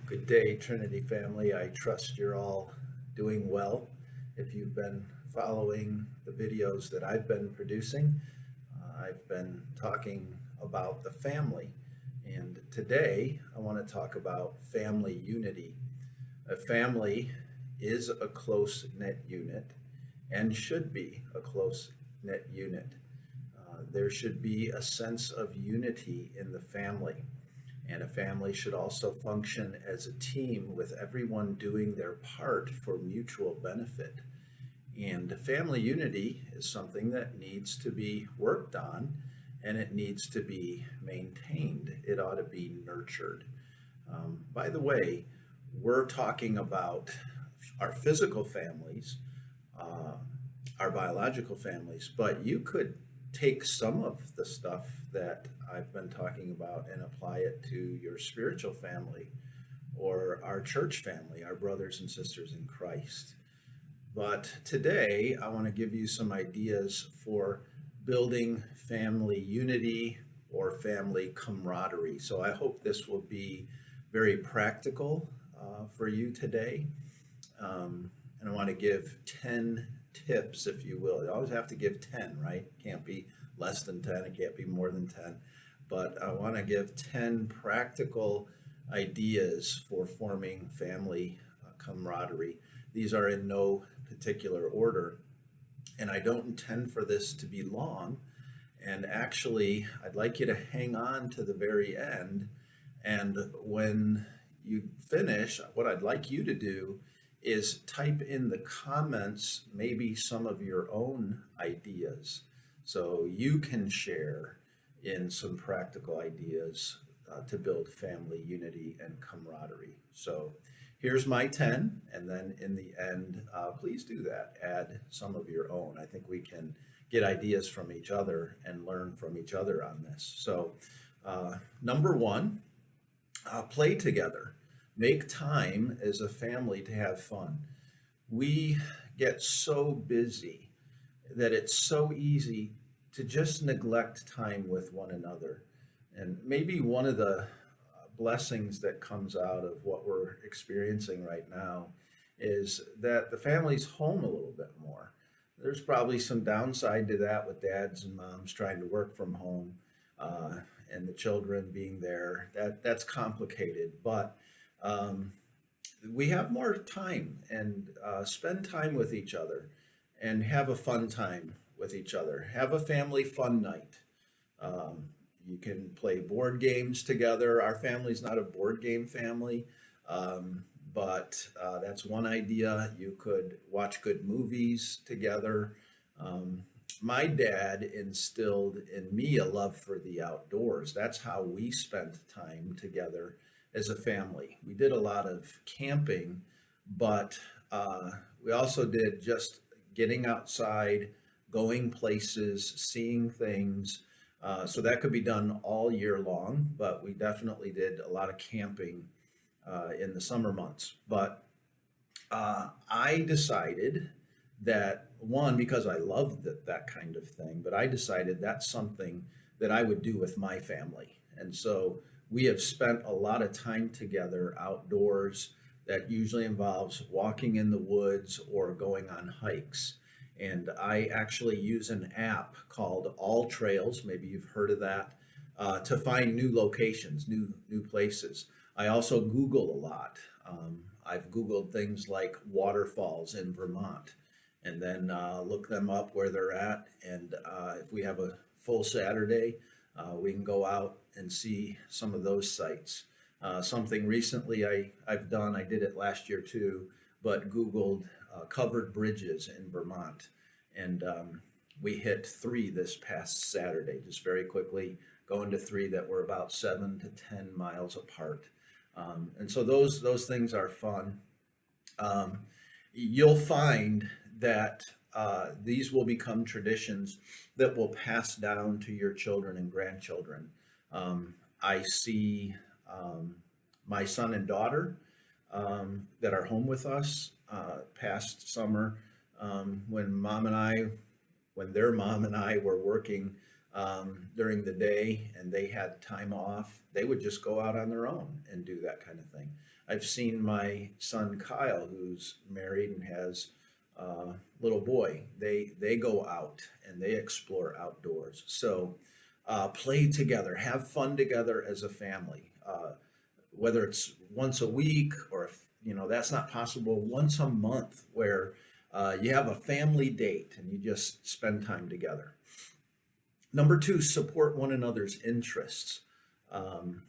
Good day, Trinity family. I trust you're all doing well. If you've been following the videos that I've been producing, I've been talking about the family. And today I want to talk about family unity. A family is a close knit unit and should be a close knit unit. There should be a sense of unity in the family. And a family should also function as a team with everyone doing their part for mutual benefit. And family unity is something that needs to be worked on and it needs to be maintained. It ought to be nurtured. By the way, we're talking about our physical families, uh, our biological families, but you could take some of the stuff that I've been talking about and apply it to your spiritual family or our church family, our brothers and sisters in Christ. But today, I want to give you some ideas for building family unity or family camaraderie. So I hope this will be very practical for you today. And I want to give 10 tips, if you will. You always have to give 10, right? It can't be less than 10, it can't be more than 10. But I want to give 10 practical ideas for forming family camaraderie. These are in no particular order, and I don't intend for this to be long. And actually, I'd like you to hang on to the very end. And when you finish, what I'd like you to do is type in the comments maybe some of your own ideas so you can share in some practical ideas to build family unity and camaraderie. So here's my 10, and then in the end, please do that. Add some of your own. I think we can get ideas from each other and learn from each other on this. So number one, play together. Make time as a family to have fun. We get so busy that it's so easy to just neglect time with one another. And maybe one of the blessings that comes out of what we're experiencing right now is that the family's home a little bit more. There's probably some downside to that with dads and moms trying to work from home and the children being there. That's complicated, but we have more time and spend time with each other and have a fun time with each other. Have a family fun night. You can play board games together. Our family's not a board game family, but that's one idea. You could watch good movies together. My dad instilled in me a love for the outdoors. That's how we spent time together as a family. We did a lot of camping, but we also did just getting outside, going places, seeing things. So that could be done all year long, but we definitely did a lot of camping in the summer months. But I decided that, one, because I loved that kind of thing, but I decided that's something that I would do with my family. And so we have spent a lot of time together outdoors that usually involves walking in the woods or going on hikes. And I actually use an app called All Trails, maybe you've heard of that, to find new locations, new places. I also Google a lot. I've Googled things like waterfalls in Vermont and then look them up where they're at. And if we have a full Saturday, we can go out and see some of those sites. Something recently I've done, I did it last year too, but Googled covered bridges in Vermont. And we hit 3 this past Saturday, just very quickly, going to 3 that were about 7 to 10 miles apart. And so those things are fun. You'll find that these will become traditions that will pass down to your children and grandchildren. I see my son and daughter that are home with us past summer when their mom and I were working during the day and they had time off, they would just go out on their own and do that kind of thing. I've seen my son Kyle, who's married and has a little boy. They go out and they explore outdoors. So play together, have fun together as a family. Whether it's once a week or if that's not possible, once a month, where you have a family date and you just spend time together. Number two, support one another's interests. Um,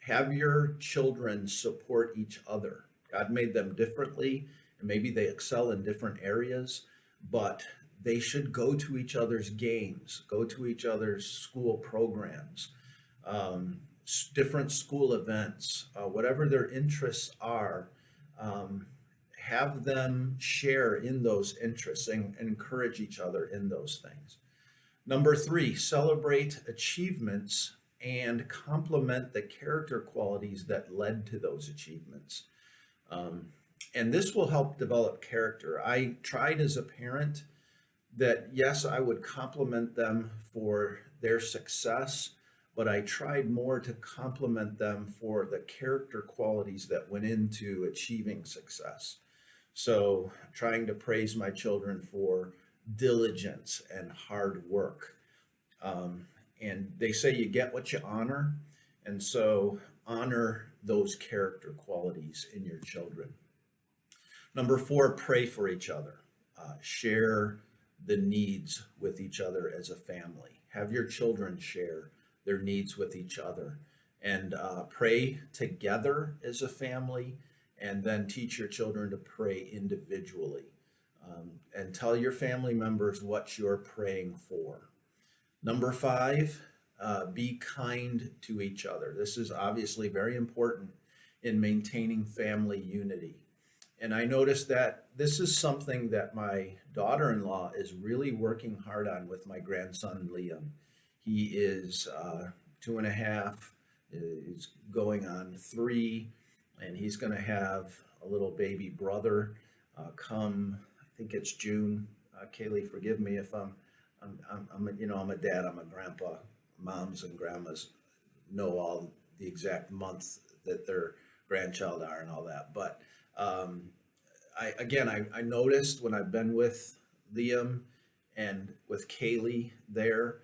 have your children support each other. God made them differently, and maybe they excel in different areas, but they should go to each other's games, go to each other's school programs, different school events, whatever their interests are. Um, have them share in those interests and encourage each other in those things. Number three, celebrate achievements and compliment the character qualities that led to those achievements. Um, and this will help develop character. I tried as a parent that, yes, I would compliment them for their success, but I tried more to compliment them for the character qualities that went into achieving success. So, trying to praise my children for diligence and hard work. And they say you get what you honor. And so, honor those character qualities in your children. Number four, pray for each other. Share the needs with each other as a family. Have your children share their needs with each other, and pray together as a family, and then teach your children to pray individually. And tell your family members what you're praying for. Number five, be kind to each other. This is obviously very important in maintaining family unity. And I noticed that this is something that my daughter-in-law is really working hard on with my grandson, Liam. He is 2.5, is going on 3, and he's going to have a little baby brother come, I think it's June. Kaylee, forgive me if I'm a dad, I'm a grandpa. Moms and grandmas know all the exact months that their grandchild are and all that. But I noticed when I've been with Liam and with Kaylee there,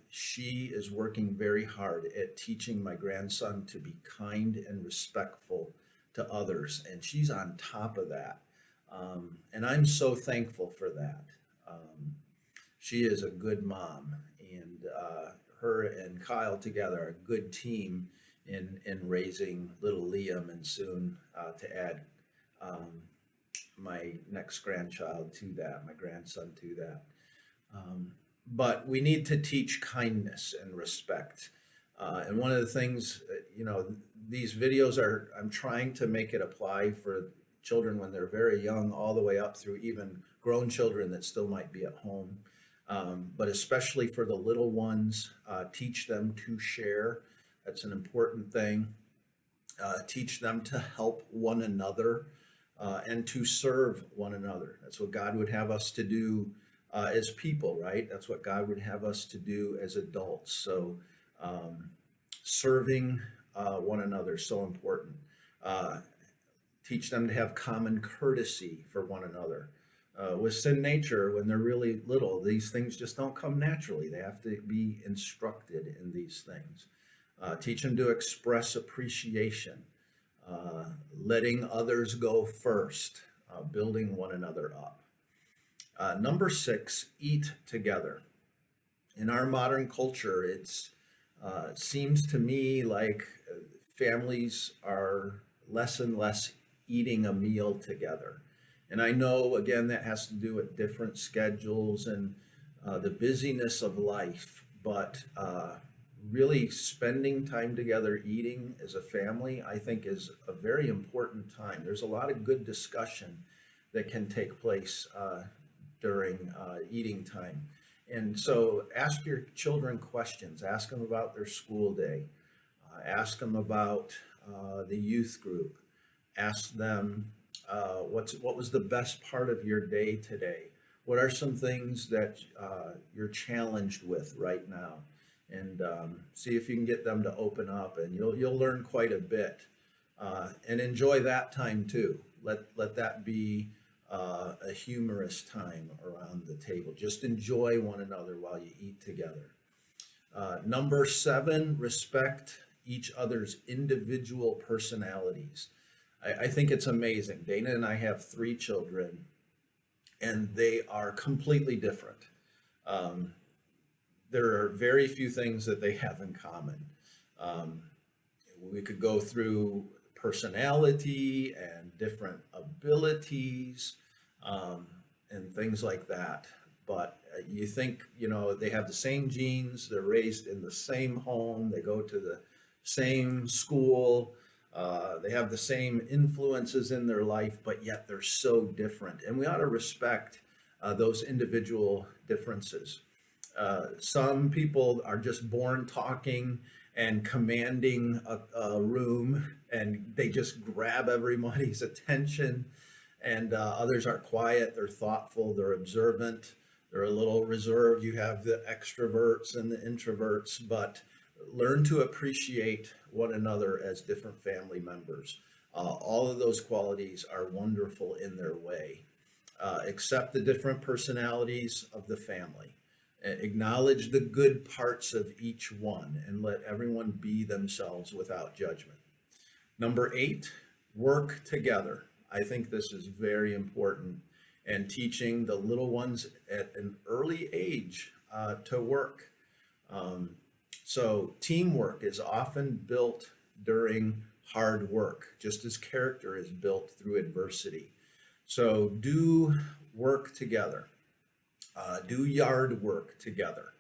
she is working very hard at teaching my grandson to be kind and respectful to others, and she's on top of that. And I'm so thankful for that. She is a good mom, and her and Kyle together are a good team in raising little Liam, and soon to add my next grandchild to that, my grandson to that. But we need to teach kindness and respect. And one of the things, these videos I'm trying to make it apply for children when they're very young, all the way up through even grown children that still might be at home. But especially for the little ones, teach them to share. That's an important thing. Teach them to help one another and to serve one another. That's what God would have us to do as people, right? That's what God would have us to do as adults. So serving one another is so important. Teach them to have common courtesy for one another. With sin nature, when they're really little, these things just don't come naturally. They have to be instructed in these things. Teach them to express appreciation, letting others go first, building one another up. Number 6, eat together. In our modern culture, it seems to me like families are less and less eating a meal together. And I know, again, that has to do with different schedules and the busyness of life, but really spending time together eating as a family, I think, is a very important time. There's a lot of good discussion that can take place during eating time. And so ask your children questions. Ask them about their school day. Ask them about the youth group. Ask them what was the best part of your day today? What are some things that you're challenged with right now? And see if you can get them to open up, and you'll learn quite a bit and enjoy that time too. Let that be a humorous time around the table. Just enjoy one another while you eat together. Number 7, respect each other's individual personalities. I think it's amazing. Dana and I have 3 children, and they are completely different. Um, there are very few things that they have in common. Um, we could go through personality and different abilities, um, and things like that. But you think, they have the same genes, they're raised in the same home, they go to the same school, they have the same influences in their life, but yet they're so different. And we ought to respect those individual differences. Some people are just born talking and commanding a room, and they just grab everybody's attention. And others are quiet, they're thoughtful, they're observant, they're a little reserved. You have the extroverts and the introverts, but learn to appreciate one another as different family members. All of those qualities are wonderful in their way. Accept the different personalities of the family. Acknowledge the good parts of each one and let everyone be themselves without judgment. Number 8, work together. I think this is very important, and teaching the little ones at an early age to work. So teamwork is often built during hard work, just as character is built through adversity. So do work together. Do yard work together.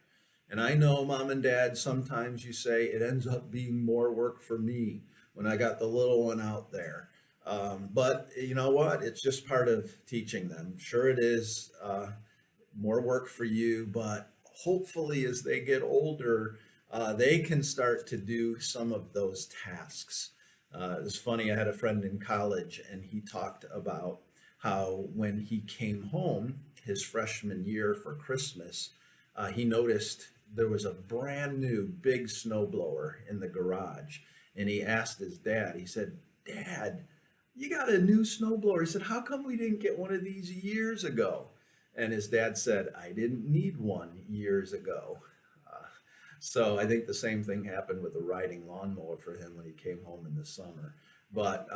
And I know, Mom and Dad, sometimes you say it ends up being more work for me when I got the little one out there. But you know what? It's just part of teaching them. Sure, it is more work for you, but hopefully as they get older, they can start to do some of those tasks. It was funny, I had a friend in college, and he talked about how when he came home his freshman year for Christmas, he noticed there was a brand new big snowblower in the garage. And he asked his dad, he said, "Dad, you got a new snowblower?" He said, "How come we didn't get one of these years ago?" And his dad said, "I didn't need one years ago." So I think the same thing happened with the riding lawnmower for him when he came home in the summer. But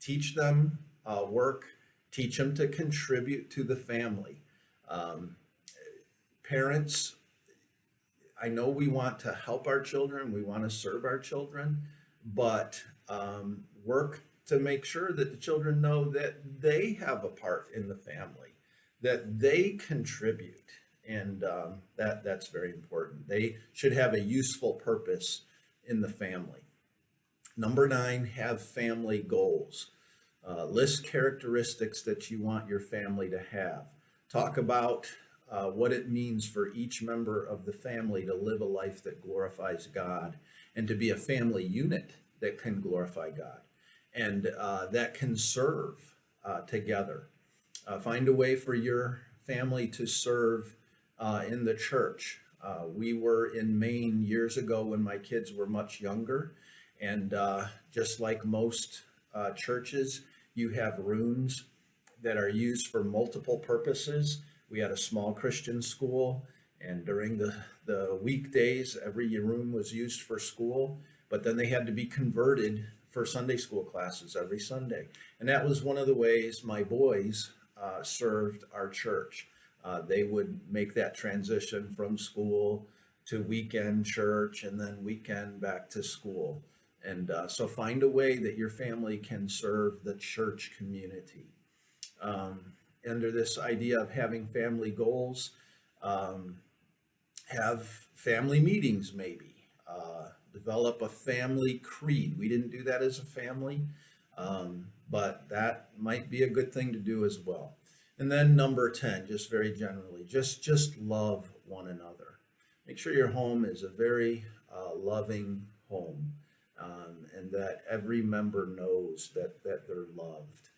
teach them work, teach them to contribute to the family. Um, Parents, I know we want to help our children, we want to serve our children, but work to make sure that the children know that they have a part in the family, that they contribute, and that's very important. They should have a useful purpose in the family. Number 9, have family goals. List characteristics that you want your family to have. Talk about what it means for each member of the family to live a life that glorifies God and to be a family unit that can glorify God and that can serve together. Find a way for your family to serve in the church. We were in Maine years ago when my kids were much younger, and just like most churches, you have rooms that are used for multiple purposes. We had a small Christian school, and during the weekdays, every room was used for school, but then they had to be converted for Sunday school classes every Sunday. And that was one of the ways my boys served our church. They would make that transition from school to weekend church and then weekend back to school. And so find a way that your family can serve the church community. Under this idea of having family goals, have family meetings maybe. Develop a family creed. We didn't do that as a family, but that might be a good thing to do as well. And then number 10, just very generally, just love one another. Make sure your home is a very loving home, and that every member knows that they're loved.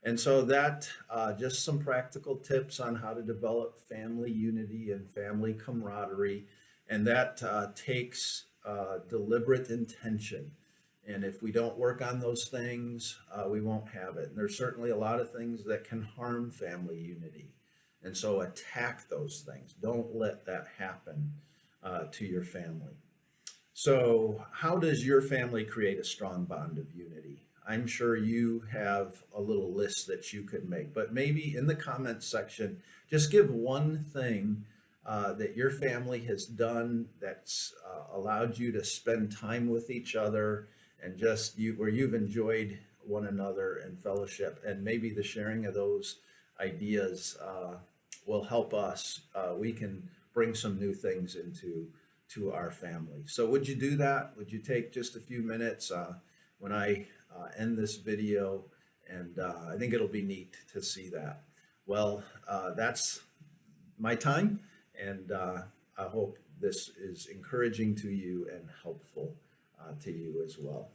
And so that just some practical tips on how to develop family unity and family camaraderie, and that takes deliberate intention And if we don't work on those things, we won't have it. And there's certainly a lot of things that can harm family unity. And so attack those things. Don't let that happen to your family. So, how does your family create a strong bond of unity? I'm sure you have a little list that you could make, but maybe in the comments section, just give one thing that your family has done that's allowed you to spend time with each other and where you've enjoyed one another and fellowship, and maybe the sharing of those ideas will help us. We can bring some new things into our family. So would you do that? Would you take just a few minutes when I end this video? And I think it'll be neat to see that. Well, that's my time, and I hope this is encouraging to you and helpful to you as well.